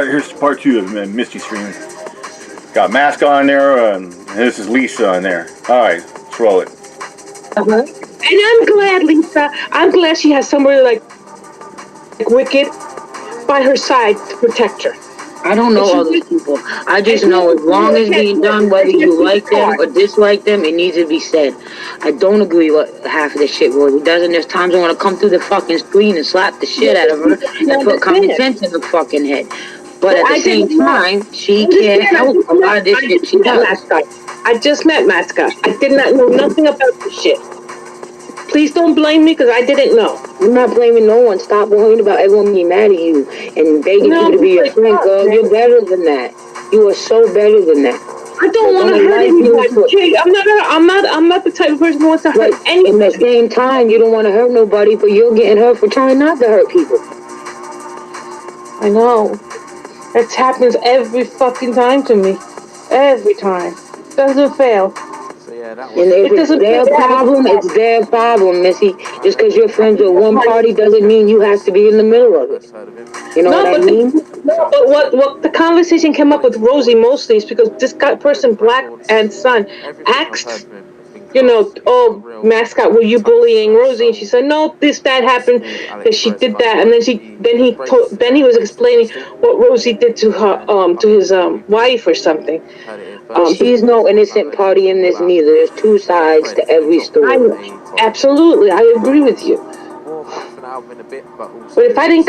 here's part 2 of Misty stream. Got Mask on there, and this is Lisa on there. All right, let's roll it. And I'm glad, Lisa. I'm glad she has somebody like Wicked by her side to protect her. I don't know all these people. I just know as long as being done, whether you like them or dislike them, it needs to be said. I don't agree with half of the shit Rosie does, and there's times I want to come through the fucking screen and slap the shit out of her and put common sense in the fucking head. But at the same time, she can't help a lot of this shit she does. I just met Mascot. I did not know nothing about this shit. Please don't blame me because I didn't know. I'm not blaming no one. Stop worrying about everyone being mad at you and begging you to be your friend, girl. You're better than that. You are so better than that. I don't want to hurt anybody. I'm not the type of person who wants to hurt anybody. At the same time, you don't want to hurt nobody, but you're getting hurt for trying not to hurt people. I know. That happens every fucking time to me. Every time. Doesn't fail. And if it's their problem, it's their problem, Missy. Just because you're friends with one party doesn't mean you have to be in the middle of it. You know what I mean? But what the conversation came up with Rosie mostly is because this person, Black and Son, asked, oh, Mascot, were you bullying Rosie? And she said, no, that happened, that she did that. And then he was explaining what Rosie did to her, to his wife or something. She's no innocent party in this neither. There's two sides to every story. Absolutely, I agree with you. But if I didn't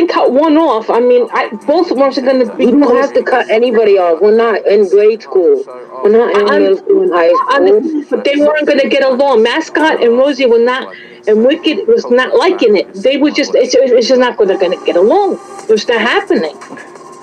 cut one off, I mean, both of them are going to be. You don't have to cut anybody off. We're not in grade school. We're not in middle school and high school. But they weren't going to get along. Mascot and Rosie were not, and Wicked was not liking it. They were just. It's just not going to get along. It was not happening.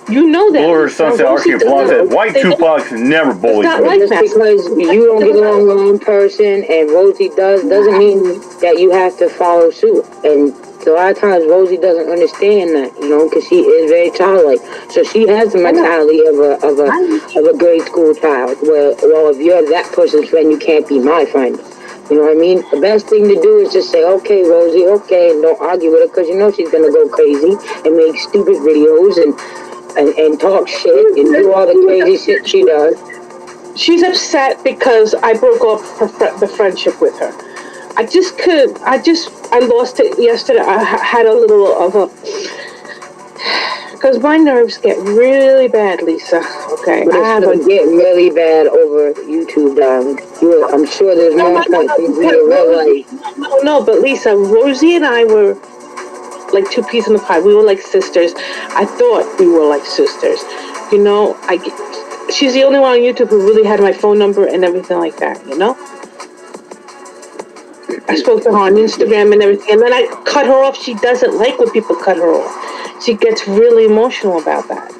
You know that. Or Sunset Arcade Blonde said, white Tupac never bullied me. Just because you don't get along with one person and Rosie doesn't mean that you have to follow suit. And a lot of times Rosie doesn't understand that, because she is very childlike. So she has the mentality of a grade school child, where, well, if you're that person's friend, you can't be my friend. You know what I mean? The best thing to do is just say, okay, Rosie, okay, and don't argue with her, because she's going to go crazy and make stupid videos and talk shit and do all the crazy shit she does. She's upset because I broke off the friendship with her. I lost it yesterday. I had a little of a... Because my nerves get really bad, Lisa. Okay. But it's going to get really bad over YouTube, darling. I'm sure there's no point in real life. No, but Lisa, Rosie and I were like two peas in the pie. We were like sisters. I thought we were like sisters. She's the only one on YouTube who really had my phone number and everything like that, I spoke to her on Instagram and everything, and then I cut her off. She doesn't like when people cut her off. She gets really emotional about that.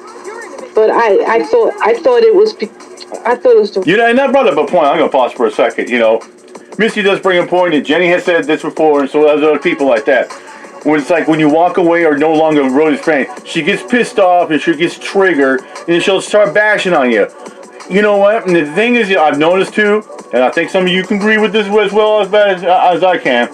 But I thought it was the... and that brought up a point. I'm going to pause for a second. Misty does bring a point, and Jenny has said this before, and so does other people like that. When it's like when you walk away or no longer Rosie's friend, she gets pissed off and she gets triggered and she'll start bashing on you. You know what? And the thing is, I've noticed too, and I think some of you can agree with this as well as I can.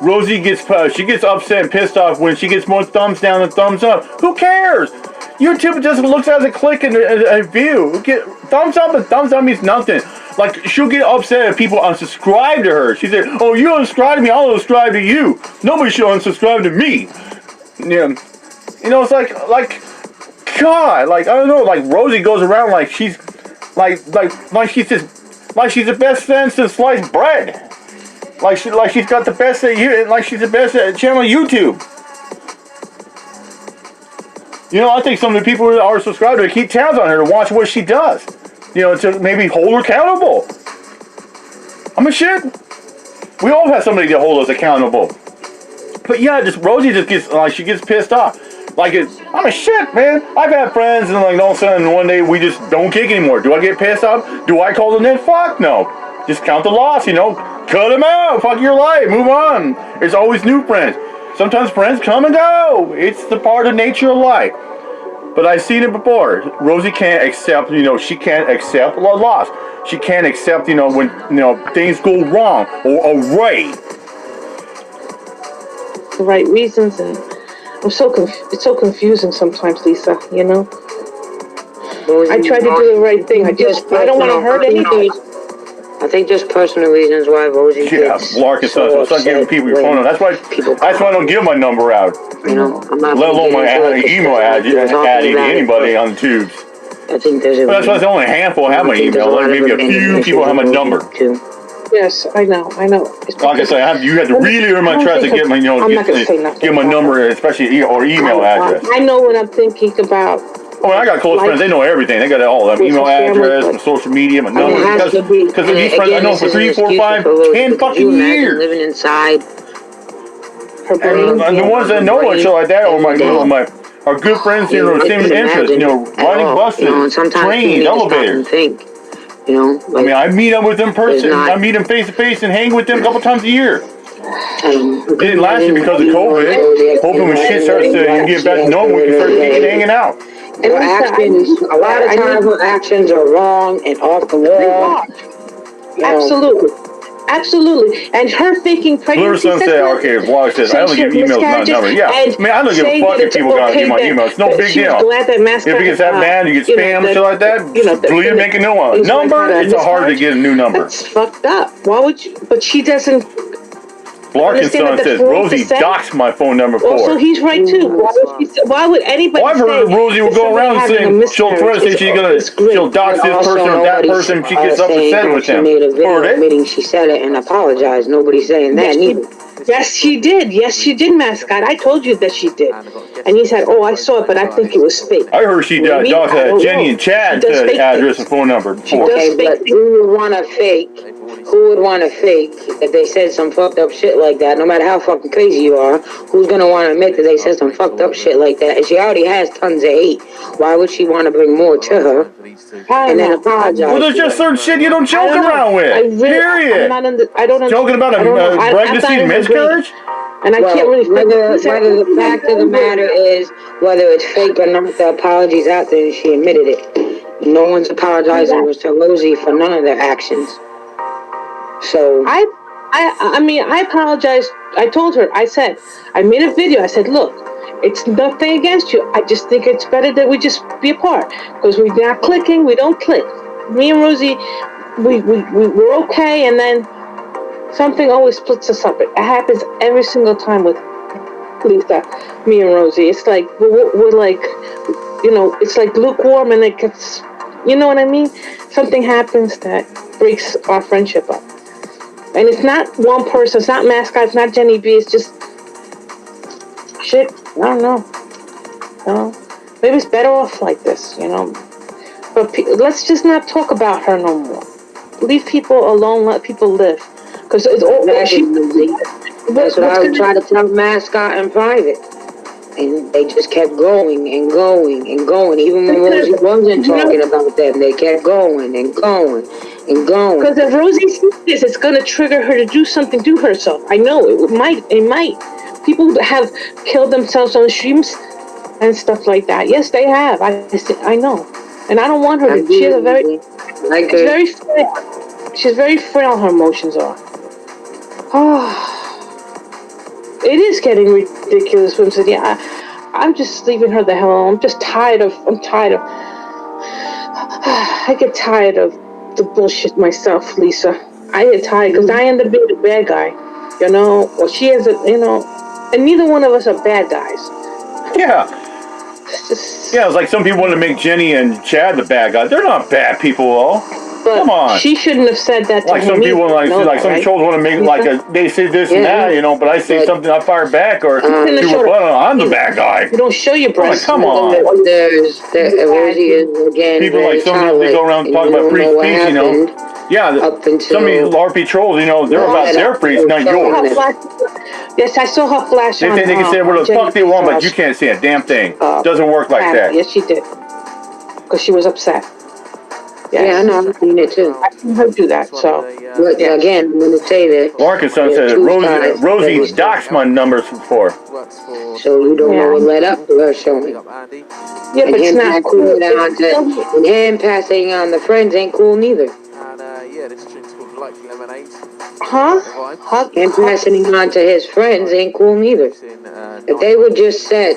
Rosie gets upset and pissed off when she gets more thumbs down than thumbs up. Who cares? YouTube just looks at it as a click and a view. Thumbs up and thumbs down means nothing. Like, she'll get upset if people unsubscribe to her. She said, oh, you unsubscribe to me, I'll unsubscribe to you. Nobody should unsubscribe to me. Yeah. It's like, God, I don't know, Rosie goes around like she's, like she's the best friend since sliced bread. Like she's got the best at you, like she's the best at channel YouTube. I think some of the people who are subscribed to her keep tabs on her to watch what she does. To maybe hold her accountable. Shit. We all have somebody to hold us accountable. But yeah, Rosie just gets, she gets pissed off. Shit, man. I've had friends and all of a sudden one day we just don't kick anymore. Do I get pissed off? Do I call them in? Fuck no. Just count the loss, Cut them out. Fuck your life. Move on. There's always new friends. Sometimes friends come and go. It's the part of nature of life. But I've seen it before. Rosie can't accept, she can't accept a loss. She can't accept, when, things go wrong or right. The right reasons. And It's so confusing sometimes, Lisa. You know. Rosie, I try to do the right thing. I don't want to hurt anybody. I think there's personal reasons why Rosie Yeah, gets Larkin so so start giving upset people your phone when number. That's why I don't give my number out. You know, I'm not Let alone gonna my get into it email because we were talking add to about it, anybody but on the tubes. I think there's a But that's why it's only a handful have my I think there's email. a lot Like of maybe a few abandonment people have my issues number. too. Yes, I know. It's Like I said, you had to really earn my trust to get my, I'm not gonna say nothing get my about number, especially or email address. I know what I'm thinking about. Oh, I got close friends. They know everything. They got all that email address, my social media, my number. Because these friends I know for 3, 4, 5, 10 fucking years. Living inside Her brain. And the ones that know and shit like that, or my are good friends, you know, same interest, you know, riding buses, trains, elevators. You know, I mean, I meet them with them in person. I meet them face to face and hang with them a couple times a year. It didn't last year because of COVID. Hoping when shit starts to get back to normal, we can start hanging out. And a lot of times her actions are wrong and off the wall. Absolutely. Absolutely. And her faking pregnancy. Larissa said, okay, Wallace says, I only give emails, not number. Yeah. I mean, I don't give a fuck if people got my email. It's no big deal. Glad that if it gets that bad, you get spam or shit like that, delete it, make a new one. Number, it's hard to get a new number. That's fucked up. Why would you? But she doesn't. Larkin's son says, Rosie doxed my phone number for. Also, he's right too. Why would anybody I've heard Rosie will go around saying she'll threaten, say she'll dox this person or that person. She gets upset with them. She made a video admitting she said it and apologized. Nobody's saying that neither. Yes, she did. Yes, she did, Mascot. I told you that she did. And he said, oh, I saw it, but I think it was fake. I heard she doxed Jenny and Chad's address and phone number before. Okay, but who would want to fake? Who would want to fake that they said some fucked up shit like that? No matter how fucking crazy you are, who's gonna want to admit that they said some fucked up shit like that? And she already has tons of hate. Why would she want to bring more to her? And then apologize. Well, there's just certain shit you don't joke around with. Period. I don't joking about a pregnancy miscarriage. And I can't really whether the fact of the matter is whether it's fake or not, the apology's out there and she admitted it. No one's apologizing to Rosie for none of their actions. So I mean, I apologized. I told her, I said, I made a video. I said, look, it's nothing against you. I just think it's better that we just be apart. Because we're not clicking, we don't click. Me and Rosie, we're okay, and then something always splits us up. It happens every single time with Lisa, me and Rosie. It's like, we're like, you know, it's like lukewarm and it gets, you know what I mean? Something happens that breaks our friendship up. And it's not one person, it's not Mascot, it's not Jenny B, it's just shit, I don't know. Maybe it's better off like this, you know. But let's just not talk about her no more. Leave people alone, let people live. Because it's all that's what I would try to tell Mascot in private. And they just kept going and going and going. Even when Rosie wasn't talking about them, they kept going and going and going. Because if Rosie sees this, it's going to trigger her to do something to herself. I know, it might. People have killed themselves on streams and stuff like that. Yes, they have. I know. And I don't want her to. She has a very... She's very frail, her emotions are. Oh... It is getting ridiculous when saying, yeah, I'm just leaving her the hell alone. I'm tired of, I get tired of the bullshit myself, Lisa. I get tired because I end up being the bad guy, you know, or she is, and neither one of us are bad guys. Yeah. It's like some people want to make Jenny and Chad the bad guys. They're not bad people, though. But come on. She shouldn't have said that to like some people, some trolls want to make they say this and that, you know, but I say something, I fire back, or I'm the bad guy. You don't show your breasts. Come on. There's Rosie is again. People like some they go around talking about free speech, you know. Yeah, some of these LARP trolls, you know, they're about their free, not yours. Yes, I saw her flash. They can say what the fuck they want, but you can't say a damn thing. Doesn't work like that. Yes, she did. Because she was upset. Yes. Yeah, I know. I've seen it too. I seen her do that. So, but again, I'm going to say that. Larkin's son said Rosie doxed my numbers before. So you don't know what led up to her showing. Yeah, but it's not cool. And him passing on the friends ain't cool neither. And this drink's called Like Lemonade. Huh? And passing him on to his friends ain't cool neither. If they were just set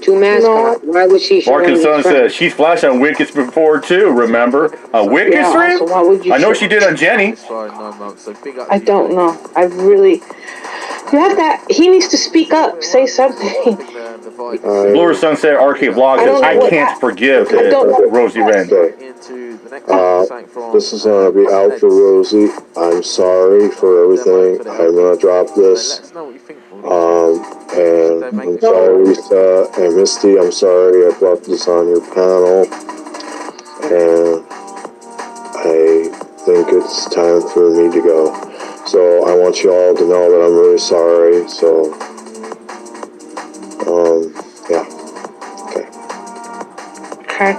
to mascot, why would she show Mark him and his Son friends? says she's flashed on Wickets before too. Remember Wickets Yeah, ring? so why would you I know show- she did on Jenny. I don't know. I really. You have that. He needs to speak up. Say something. Laura Sunset Arcade Blog says I can't forgive Rosie Ren. This is gonna be out for Rosie. I'm sorry for everything. I'm gonna drop this. And I'm sorry, Lisa and Misty. I'm sorry I brought this on your panel. And I think it's time for me to go. So I want you all to know that I'm really sorry. So, yeah. Okay. Okay.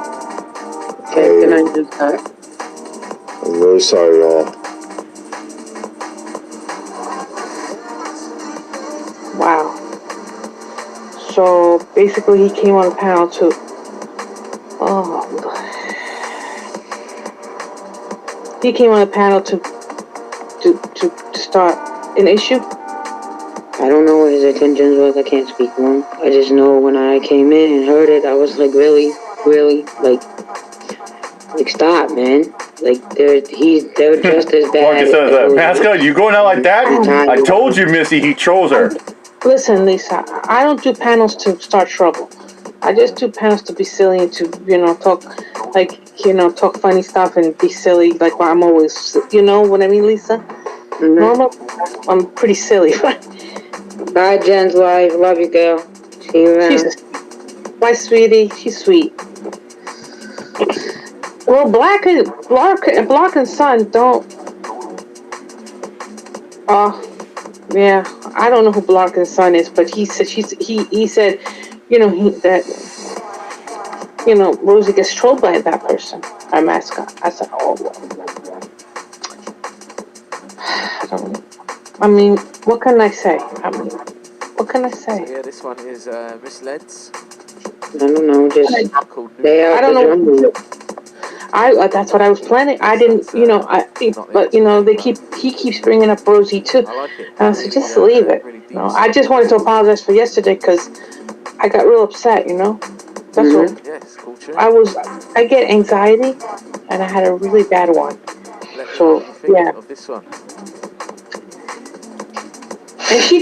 Okay, can I just start? I'm really sorry, y'all. Wow. So basically, he came on the panel to. Oh. He came on the panel to start an issue. I don't know what his intentions was. I can't speak for him. I just know when I came in and heard it, I was like, really, like stop, man. Like they're just as bad. Marcus says mascot, you going out like that? I told you, Missy, he trolls her. Listen, Lisa, I don't do panels to start trouble. I just do panels to be silly and to, talk, talk funny stuff and be silly, like I'm always, you know what I mean, Lisa? Mm-hmm. Normal, I'm pretty silly. Bye, Jen's live. Love you, girl. See you around. Bye, sweetie. She's sweet. Well, Block and Son don't. Yeah, I don't know who Block and Son is, but he said he said, Rosie gets trolled by that person, our mascot. I said, oh, I don't know. I mean, what can I say? What can I say? So yeah, this one is misled. I don't know, just they are. I don't know. That's what I was planning. I didn't, but he keeps bringing up Rosie too. So just leave it. I just wanted to apologize for yesterday because I got real upset. That's all. Yeah, it's cool too. I get anxiety, and I had a really bad one. So yeah. Of this one. And she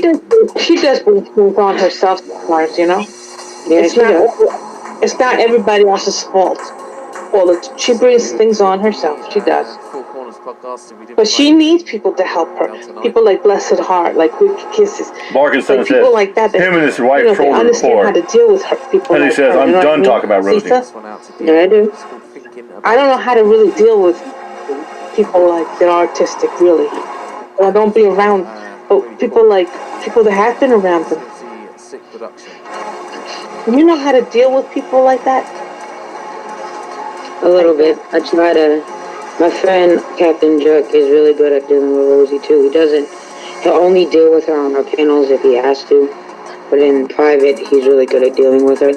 does bring things on herself sometimes, Yeah, it's not everybody else's fault. She brings things on herself. She does. But she needs people to help her. People like Blessed Heart, like Wicked Kisses. Marcus like people says like that. him and his wife they trolled her understand how before. to deal with her. People And he like says, her, I'm done talking about Rosie. Lisa? Yeah, I do. I don't know how to really deal with people like that are artistic, really. I don't be around, but people that have been around them. You know how to deal with people like that? A little bit. I try to. My friend Captain Jerk is really good at dealing with Rosie too. He'll only deal with her on her panels if he has to, but in private, he's really good at dealing with her.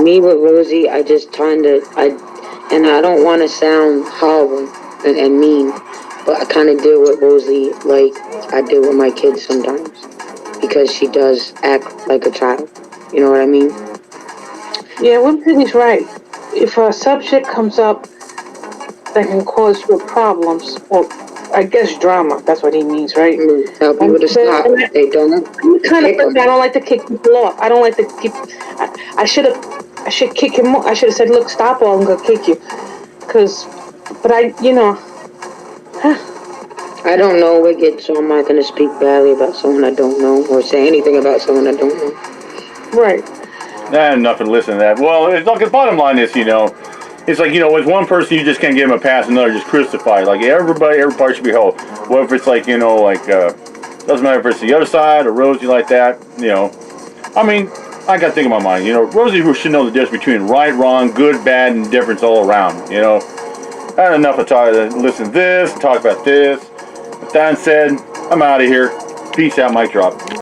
Me with Rosie, I just and I don't want to sound horrible and mean, but I kind of deal with Rosie like I deal with my kids sometimes, because she does act like a child. You know what I mean? Yeah, Wimpy's right. If a subject comes up that can cause you problems, or I guess drama, that's what he means, right? Tell people to stop. They don't. I'm kind of person, I don't like to kick people off. I don't like to keep. I should kick him off. I should have said, look, stop or I'm going to kick you. But I don't know Wicked, so I'm not going to speak badly about someone I don't know or say anything about someone I don't know. Right. Nah, nothing to listen to that. Well, it's like the bottom line is, it's like, with one person you just can't give him a pass, another just crucify. Like every part should be held. What if it's like, doesn't matter if it's the other side or Rosie like that, I mean, I got to think in my mind, Rosie should know the difference between right, wrong, good, bad, and difference all around, I had enough of listen to this, talk about this. With that said, I'm out of here. Peace out, mic drop.